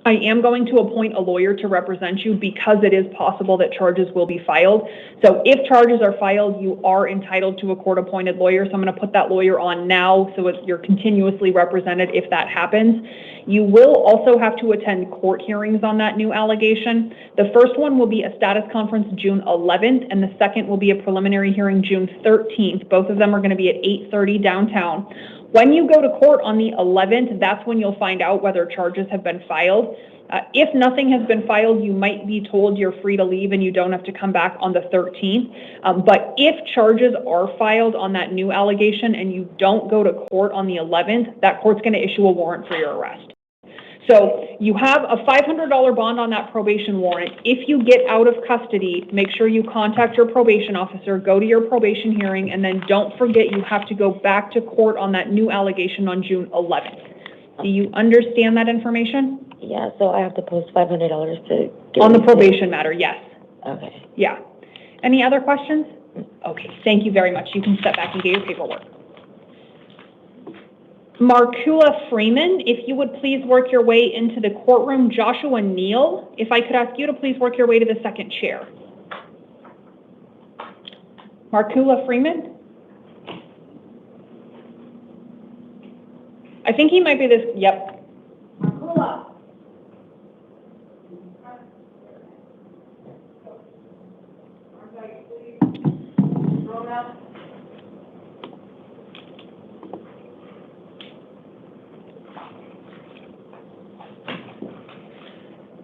I am going to appoint a lawyer to represent you because it is possible that charges will be filed. So if charges are filed, you are entitled to a court-appointed lawyer. So I'm going to put that lawyer on now so you're continuously represented if that happens. You will also have to attend court hearings on that new allegation. The first one will be a status conference June 11th, and the second will be a preliminary hearing June 13th. Both of them are going to be at 8:30 downtown. When you go to court on the 11th, that's when you'll find out whether charges have been filed. If nothing has been filed, you might be told you're free to leave and you don't have to come back on the 13th. But if charges are filed on that new allegation and you don't go to court on the 11th, that court's going to issue a warrant for your arrest. So you have a $500 bond on that probation warrant. If you get out of custody, make sure you contact your probation officer, go to your probation hearing, and then don't forget you have to go back to court on that new allegation on June 11th. Do you understand that information? Yeah, so I have to post $500 to get on the probation matter, yes. Okay. Yeah. Any other questions? Okay, thank you very much. You can step back and get your paperwork. Markula Freeman, if you would please work your way into the courtroom. Joshua Neal, if I could ask you to please work your way to the second chair. Markula Freeman? I think he might be this, yep. Markula.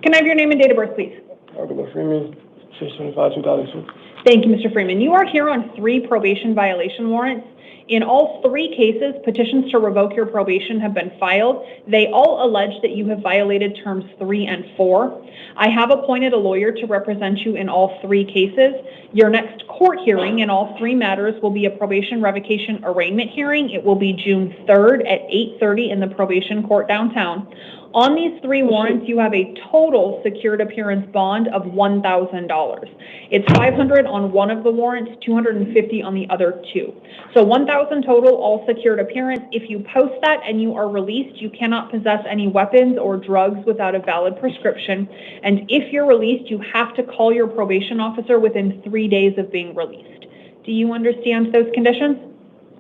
Can I have your name and date of birth, please? Archibald Freeman, 6/25/2002. Thank you, Mr. Freeman. You are here on 3 probation violation warrants. In all 3 cases, petitions to revoke your probation have been filed. They all allege that you have violated terms 3 and 4. I have appointed a lawyer to represent you in all 3 cases. Your next court hearing in all 3 matters will be a probation revocation arraignment hearing. It will be June 3rd at 8:30 in the probation court downtown. On these 3 warrants, you have a total secured appearance bond of $1,000. It's $500 on one of the warrants, $250 on the other 2. So $1,000 total, all secured appearance. If you post that and you are released, you cannot possess any weapons or drugs without a valid prescription. And if you're released, you have to call your probation officer within 3 days of being released. Do you understand those conditions?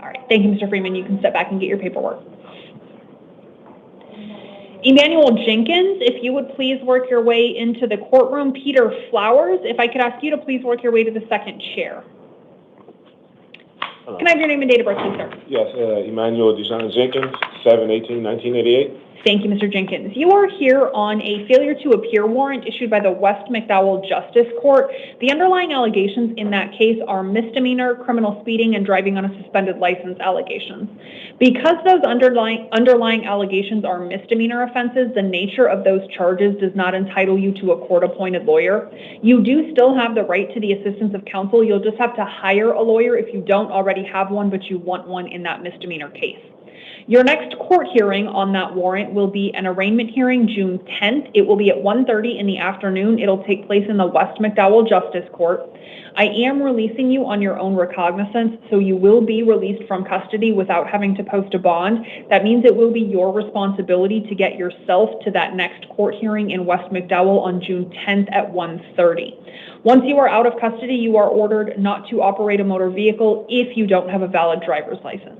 All right. Thank you, Mr. Freeman. You can step back and get your paperwork. Emmanuel Jenkins, if you would please work your way into the courtroom. Peter Flowers, if I could ask you to please work your way to the second chair. Hello. Can I have your name and date of birth, please, sir? Yes, Emmanuel Deshaun Jenkins, 7/18/1988. Thank you, Mr. Jenkins. You are here on a failure to appear warrant issued by the West McDowell Justice Court. The underlying allegations in that case are misdemeanor, criminal speeding, and driving on a suspended license allegations. Because those underlying allegations are misdemeanor offenses, the nature of those charges does not entitle you to a court-appointed lawyer. You do still have the right to the assistance of counsel. You'll just have to hire a lawyer if you don't already have one, but you want one in that misdemeanor case. Your next court hearing on that warrant will be an arraignment hearing June 10th. It will be at 1:30 in the afternoon. It'll take place in the West McDowell Justice Court. I am releasing you on your own recognizance, so you will be released from custody without having to post a bond. That means it will be your responsibility to get yourself to that next court hearing in West McDowell on June 10th at 1:30. Once you are out of custody, you are ordered not to operate a motor vehicle if you don't have a valid driver's license.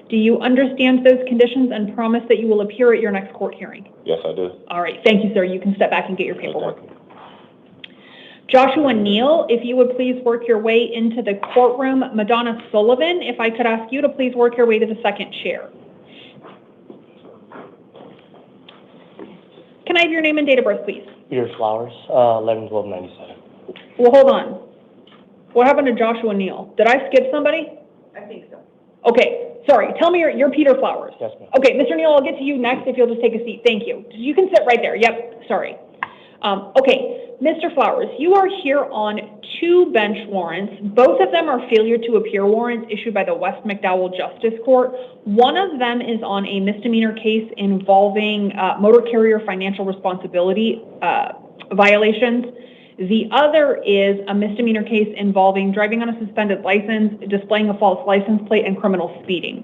Do you understand those conditions and promise that you will appear at your next court hearing? Yes, I do. All right. Thank you, sir. You can step back and get your paperwork. Joshua Neal, if you would please work your way into the courtroom. Madonna Sullivan, if I could ask you to please work your way to the second chair. Can I have your name and date of birth, please? Peter Flowers, 11/12/97. Well, hold on. What happened to Joshua Neal? Did I skip somebody? I think so. Okay. Sorry, tell me you're Peter Flowers. Yes, ma'am. Okay, Mr. Neal, I'll get to you next if you'll just take a seat. Thank you. You can sit right there. Yep, sorry. Okay, Mr. Flowers, you are here on 2 bench warrants. Both of them are failure to appear warrants issued by the West McDowell Justice Court. One of them is on a misdemeanor case involving motor carrier financial responsibility violations. The other is a misdemeanor case involving driving on a suspended license, displaying a false license plate, and criminal speeding.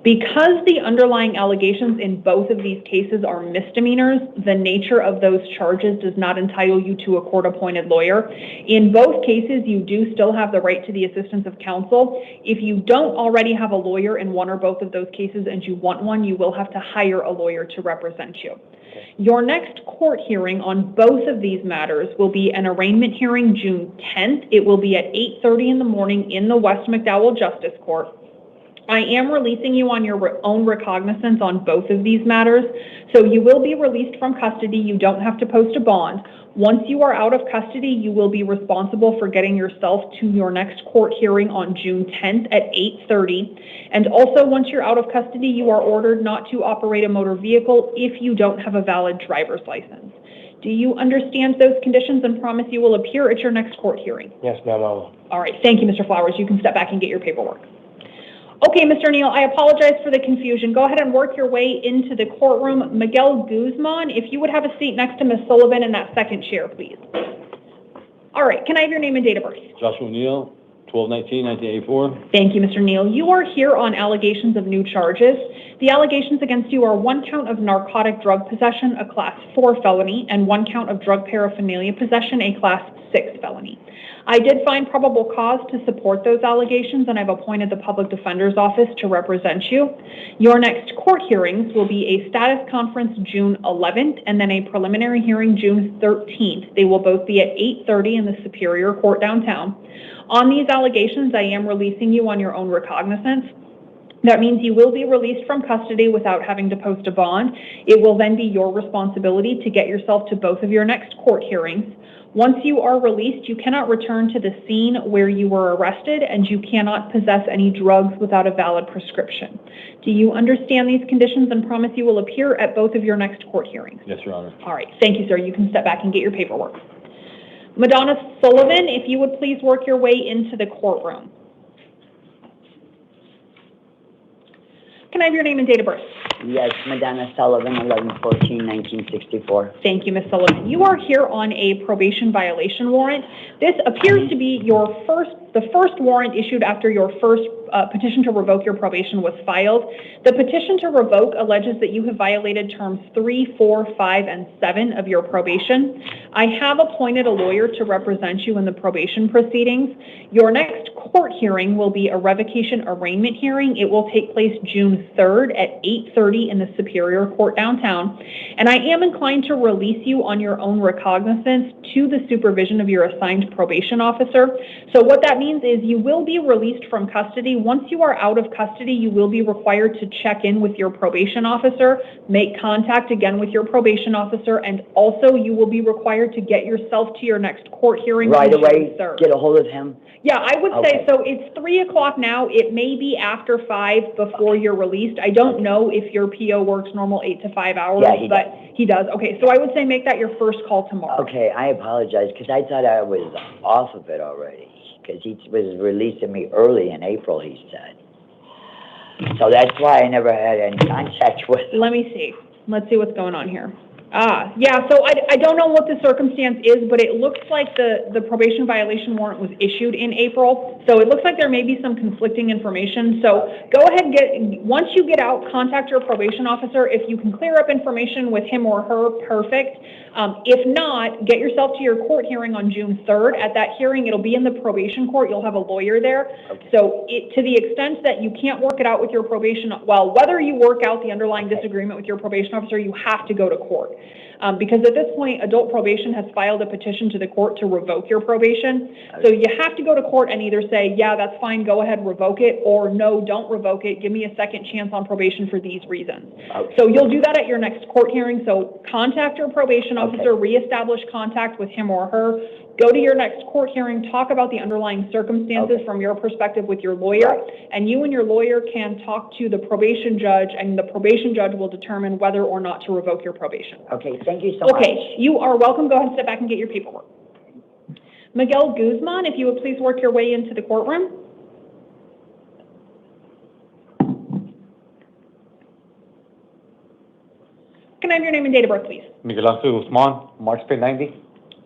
Because the underlying allegations in both of these cases are misdemeanors, the nature of those charges does not entitle you to a court-appointed lawyer. In both cases, you do still have the right to the assistance of counsel. If you don't already have a lawyer in one or both of those cases and you want one, you will have to hire a lawyer to represent you. Your next court hearing on both of these matters will be an arraignment hearing June 10th. It will be at 8:30 in the morning in the West McDowell Justice Court. I am releasing you on your own recognizance on both of these matters, so you will be released from custody. You don't have to post a bond. Once you are out of custody, you will be responsible for getting yourself to your next court hearing on June 10th at 8:30. And also, once you're out of custody, you are ordered not to operate a motor vehicle if you don't have a valid driver's license. Do you understand those conditions and promise you will appear at your next court hearing? Yes, ma'am, I will. All right. Thank you, Mr. Flowers. You can step back and get your paperwork. Okay, Mr. Neal, I apologize for the confusion. Go ahead and work your way into the courtroom. Miguel Guzman, if you would have a seat next to Ms. Sullivan in that second chair, please. All right, can I have your name and date of birth? Joshua Neal, 12/19/1984. Thank you, Mr. Neal. You are here on allegations of new charges. The allegations against you are 1 count of narcotic drug possession, a Class 4 felony, and 1 count of drug paraphernalia possession, a Class 6 felony. I did find probable cause to support those allegations, and I've appointed the Public Defender's Office to represent you. Your next court hearings will be a status conference June 11th and then a preliminary hearing June 13th. They will both be at 8:30 in the Superior Court downtown. On these allegations, I am releasing you on your own recognizance. That means you will be released from custody without having to post a bond. It will then be your responsibility to get yourself to both of your next court hearings. Once you are released, you cannot return to the scene where you were arrested, and you cannot possess any drugs without a valid prescription. Do you understand these conditions and promise you will appear at both of your next court hearings? Yes, Your Honor. All right. Thank you, sir. You can step back and get your paperwork. Madonna Sullivan, if you would please work your way into the courtroom. Can I have your name and date of birth? Yes, Madonna Sullivan, 11/14/1964. Thank you, Ms. Sullivan. You are here on a probation violation warrant. This appears to be the first warrant issued after your first petition to revoke your probation was filed. The petition to revoke alleges that you have violated terms 3, 4, 5, and 7 of your probation. I have appointed a lawyer to represent you in the probation proceedings. Your next court hearing will be a revocation arraignment hearing. It will take place June 3rd at 8:30 in the Superior Court downtown. And I am inclined to release you on your own recognizance to the supervision of your assigned probation officer. So what that means is you will be released from custody. Once you are out of custody, you will be required to check in with your probation officer, make contact again with your probation officer, and also you will be required to get yourself to your next court hearing. Right away, get a hold of him? Yeah, I would say so. It's 3 o'clock now. It may be after 5 before you're released. I don't know if your PO works normal 8 to 5 hours, Yeah, but he does. Okay, so I would say make that your first call tomorrow. Okay, I apologize, because I thought I was off of it already, because he was releasing me early in April, he said. So that's why I never had any contact with him. Let me see. Let's see what's going on here. Yeah, so I don't know what the circumstance is, but it looks like the probation violation warrant was issued in April. So it looks like there may be some conflicting information. So go ahead and once you get out, contact your probation officer. If you can clear up information with him or her, perfect. If not, get yourself to your court hearing on June 3rd. At that hearing, it'll be in the probation court. You'll have a lawyer there. Okay. So to the extent that you can't work it out with your probation, well, whether you work out the underlying disagreement with your probation officer, you have to go to court. Because at this point, adult probation has filed a petition to the court to revoke your probation. So you have to go to court and either say, yeah, that's fine, go ahead, revoke it, or no, don't revoke it, give me a second chance on probation for these reasons. Okay. So you'll do that at your next court hearing. So contact your probation officer, reestablish contact with him or her, go to your next court hearing, talk about the underlying circumstances from your perspective with your lawyer, and you and your lawyer can talk to the probation judge, and the probation judge will determine whether or not to revoke your probation. Okay, thank you so much. Okay, you are welcome. Go ahead and sit back and get your paperwork. Miguel Guzman, if you would please work your way into the courtroom. Can I have your name and date of birth, please? Miguel Ángel Guzman, March 5, 90.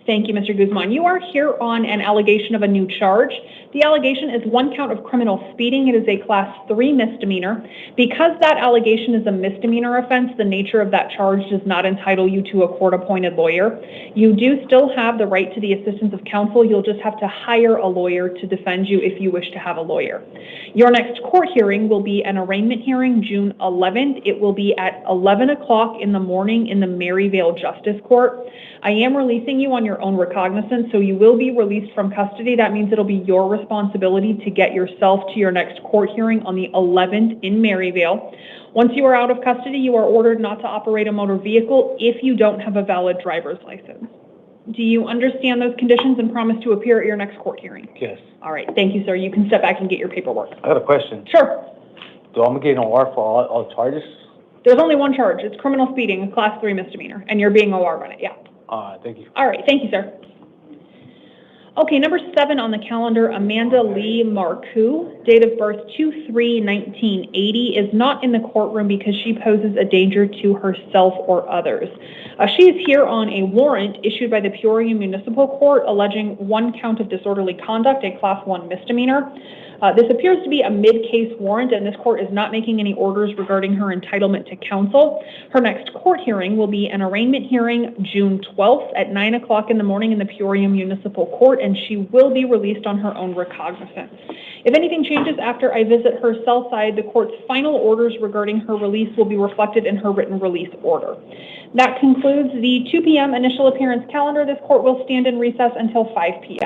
Thank you, Mr. Guzman. You are here on an allegation of a new charge. The allegation is 1 count of criminal speeding. It is a class 3 misdemeanor. Because that allegation is a misdemeanor offense, the nature of that charge does not entitle you to a court-appointed lawyer. You do still have the right to the assistance of counsel. You'll just have to hire a lawyer to defend you if you wish to have a lawyer. Your next court hearing will be an arraignment hearing June 11th. It will be at 11 o'clock in the morning in the Maryvale Justice Court. I am releasing you on your own recognizance, so you will be released from custody. That means it'll be your responsibility to get yourself to your next court hearing on the 11th in Maryvale. Once you are out of custody, you are ordered not to operate a motor vehicle if you don't have a valid driver's license. Do you understand those conditions and promise to appear at your next court hearing? Yes. All right. Thank you, sir. You can step back and get your paperwork. I got a question. Sure. Do I'm getting OR for all charges? There's only one charge. It's criminal speeding, a class 3 misdemeanor, and you're being OR on it. Yeah. Thank you. All right. Thank you, sir. Okay, number 7 on the calendar, Amanda Lee Marcoux, date of birth 2/3/1980, is not in the courtroom because she poses a danger to herself or others. She is here on a warrant issued by the Peoria Municipal Court alleging 1 count of disorderly conduct, a class 1 misdemeanor. This appears to be a mid-case warrant, and this court is not making any orders regarding her entitlement to counsel. Her next court hearing will be an arraignment hearing June 12th at 9 o'clock in the morning in the Peoria Municipal Court, and she will be released on her own recognizance. If anything changes after I visit her cell side, the court's final orders regarding her release will be reflected in her written release order. That concludes the 2 p.m. initial appearance calendar. This court will stand in recess until 5 p.m.